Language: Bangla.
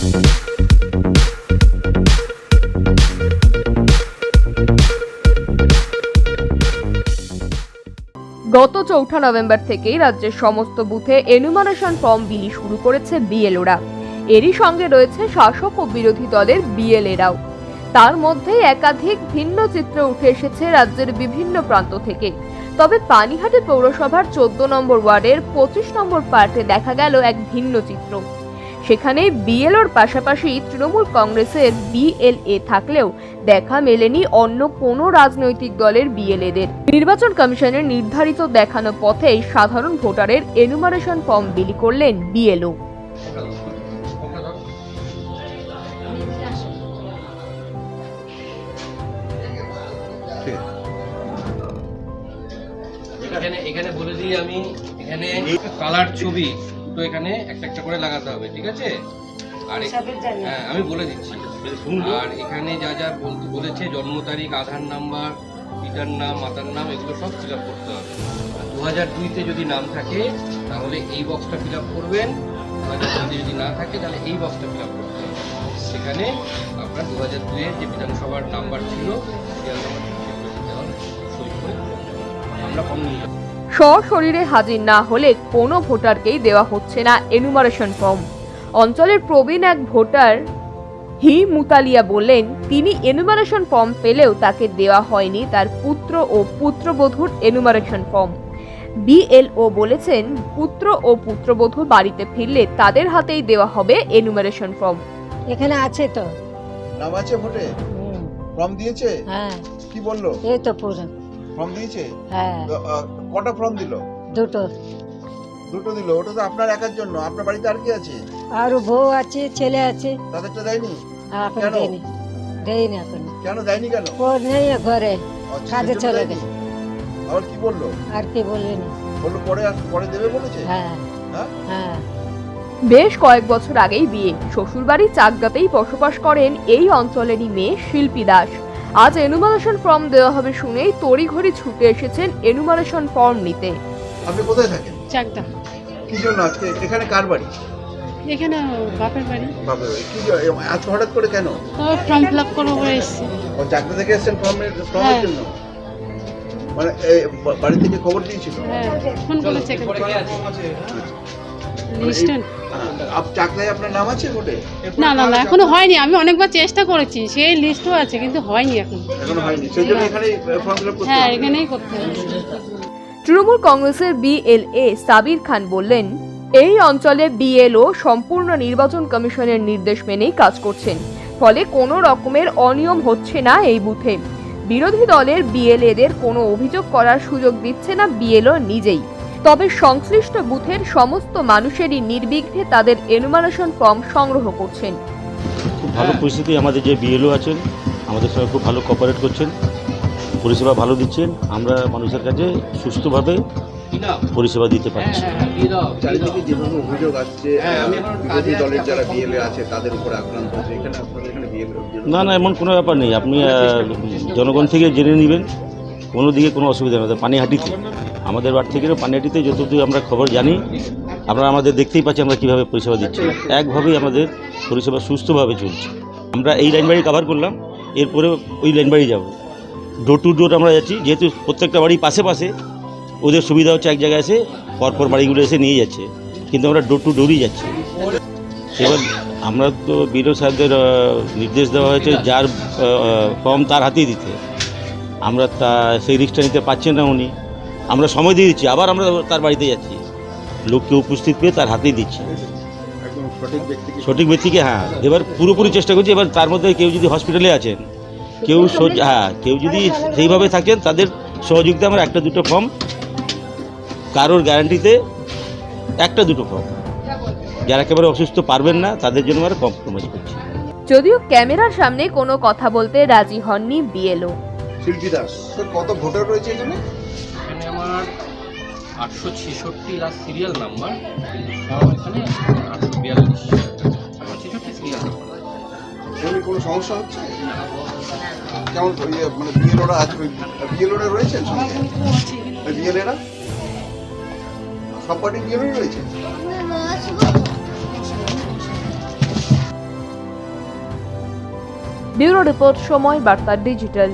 গত ৪ নভেম্বর থেকেই রাজ্যের সমস্ত বুথে এনুমারেশন ফর্ম বিলি শুরু করেছে বিএলওরা। এরই সঙ্গে রয়েছে শাসক ও বিরোধী দলের বিএলএরাও। তার মধ্যে একাধিক ভিন্ন চিত্র উঠে এসেছে রাজ্যের বিভিন্ন প্রান্ত থেকে। তবে পানিহাটি পৌরসভার ১৪ নম্বর ওয়ার্ডের ২৫ নম্বর পার্টে দেখা গেল এক ভিন্ন চিত্র। সেখানে বিএলওর পাশাপাশি তৃণমূল কংগ্রেসের বিএলএ থাকলেও দেখা মেলেনি অন্য কোনো রাজনৈতিক দলের বিএলএদের। নির্বাচন কমিশনের নির্ধারিত দেখানো পথেই সাধারণ ভোটারের এনুমারেশন ফর্ম বিলি করলেন বিএলও। এখানে বলে দিই আমি, এখানে কালার ছবি তো এখানে একটা একটা করে লাগাতে হবে, ঠিক আছে? আর হ্যাঁ আমি বলে দিচ্ছি। আর এখানে যা যা বলেছে, জন্ম তারিখ, আধার নাম্বার, পিতার নাম, মাতার নাম, এগুলো সব ফিল আপ করতে হবে। 2002-তে যদি নাম থাকে তাহলে এই বক্সটা ফিল আপ করবেন, 2002-তে যদি না থাকে তাহলে এই বক্সটা ফিল আপ করতে হবে। সেখানে আপনার 2002-এর যে বিধানসভার নাম্বার ছিল আমরা কম নিয়ে যাব। সশরীরে হাজির না হলে কোনো ভোটারকেই দেওয়া হচ্ছে না এনুমারেশন ফর্ম। অঞ্চলের প্রবীণ এক ভোটার হি মুতালিয়া বললেন, তিনি এনুমারেশন ফর্ম পেলেও তাকে দেওয়া হয়নি তার পুত্র ও পুত্রবধূর এনুমারেশন ফর্ম। বিএলও বলেছেন, পুত্র ও পুত্রবধূ বাড়িতে ফিরলে তাদের হাতেই দেওয়া হবে এনুমারেশন ফর্ম। এখানে আছে তো নাম আছে, ভোটে ফর্ম দিয়েছে। হ্যাঁ, কি বললো? এই তো পুরো ফর্ম দিয়েছে। হ্যাঁ, কটা ফর্ম দিল? দুটো দিল। ওটা তো আপনার একার জন্য। আপনার বাড়িতে আর কি আছে? আর বউ আছে, ছেলে আছে। তাদেরটা দেয়নি? এখন দেয়নি এখন। কেন দেয়নি? কেন? ও নেই ঘরে, কাজে চলে গেছে। আবার কি বললো? আর কি বললেনি, বললো পরে দেবে বলেছে। হ্যাঁ হ্যাঁ। বেশ কয়েক বছর আগেই বিয়ে। শ্বশুরবাড়ি চাকদাতেই বসবাস করেন এই অঞ্চলেরই মেয়ে শিল্পী দাস। আজ এনুমারেশন ফর্ম দেওয়া হবে শুনেই তড়িঘড়ি ছুটে এসেছেন এনুমারেশন ফর্ম নিতে। আপনি কোথায় থাকেন? চাকদা। কি জন্য আজকে এখানে? কার বাড়ি? এখানে বাপের বাড়ি। বাপের বাড়ি। কি আজ হঠাৎ করে কেন? ফর্ম ফিল আপ করবো বলে এসেছি। ও চাকদা থেকে এসেছেন ফর্মের জন্য? মানে বাড়ি থেকে খবর দিয়েছিল? হ্যাঁ, ফোন করেছে। লিস্ট চাকদায় আপনার নাম আছে ভোটে? না এখনো হয়নি। আমি অনেকবার চেষ্টা করেছি, সেই লিস্টও আছে কিন্তু হয়নি এখনো হয়নি। সেজন্য এখানেই ফর্ম ফিল আপ করতে হবে। হ্যাঁ, এখানেই করতে হবে। তৃণমূল কংগ্রেসের বিএলএ সাবির খান বললেন, এই অঞ্চলে বিএলও সম্পূর্ণ নির্বাচন কমিশনের নির্দেশ মেনেই কাজ করছেন, ফলে কোনো রকমের অনিয়ম হচ্ছে না এই বুথে। বিরোধী দলের বিএলএদের কোনো অভিযোগ করার সুযোগ দিচ্ছে না বিএলও নিজেই। তবে সংশ্লিষ্ট বুথের সমস্ত মানুষেরই নির্বিঘ্নে তাদের এনুমারেশন ফর্ম সংগ্রহ করছেন। খুব ভালো পরিস্থিতি। আমাদের যে বিএলও আছেন আমাদের সঙ্গে খুব ভালো কোঅপারেট করছেন, পরিষেবা ভালো দিচ্ছেন। আমরা মানুষের কাছে সুষ্ঠুভাবে পরিষেবা দিতে পারছি। চারিদিকে যেভাবে অভিযোগ আসছে বিরোধী দলের যারা বিএলএ আছে তাদের উপর আক্রান্ত হচ্ছে, এখানে আপনাদের এখানে বিএলএ? না এমন কোনো ব্যাপার নেই। আপনি জনগণ থেকে জেনে নেবেন, কোনো দিকে কোনো অসুবিধা নেই। পানিহাটিতে আমাদের বাড়ি থেকে পানিহাটিতে যতদূর আমরা খবর জানি, আপনারা আমাদের দেখতেই পাচ্ছি আমরা কীভাবে পরিষেবা দিচ্ছি। একভাবেই আমাদের পরিষেবা সুস্থভাবে চলছে। আমরা এই লাইন বাড়ি কভার করলাম, এরপরে ওই লাইন বাড়ি যাব। ডোর টু ডোর আমরা যাচ্ছি, যেহেতু প্রত্যেকটা বাড়ি পাশে পাশে, ওদের সুবিধা হচ্ছে এক জায়গায় এসে পরপর বাড়িগুলো এসে নিয়ে যাচ্ছে, কিন্তু আমরা ডোর টু ডোরই যাচ্ছি। এবার আমরা তো বিডিও সাহেবদের নির্দেশ দেওয়া হয়েছে যার ফর্ম তার হাতেই দিতে। আমরা সেই রিস্কটা নিতে পারছেন না উনি, আমরা সময় দিয়ে দিচ্ছি, আবার আমরা তার বাড়িতে যাচ্ছি, লোককে উপস্থিত পেয়ে তার হাতেই দিচ্ছি সঠিক ব্যক্তিকে। হ্যাঁ, এবার পুরোপুরি চেষ্টা করছি। এবার তার মধ্যে কেউ যদি হসপিটালে আছেন, কেউ যদি সেইভাবে থাকেন, তাদের সহযোগিতা আমরা একটা দুটো ফর্ম, কারোর গ্যারান্টিতে একটা দুটো ফর্ম, যারা একেবারে অসুস্থ পারবেন না তাদের জন্য আমরা কম্প্রোমাইজ করছি। যদিও ক্যামেরার সামনে কোনো কথা বলতে রাজি হননি বিএলও। শিল্পী দাস, কত ভোটার রয়েছে এখানে? এখানে আমার 866 লাস্ট সিরিয়াল নাম্বার, কিন্তু ফর্ম এখানে 842 866 সিরিয়াল নাম্বার। কোনো সমস্যা হচ্ছে? কেমন মানে বিএলওরা আছে? বিএলওরা রয়েছেন সঙ্গে? বিএলএরা সব পার্টি বিএলও রয়েছে? ব্যুরো রিপোর্ট, সময় বার্তা ডিজিটাল।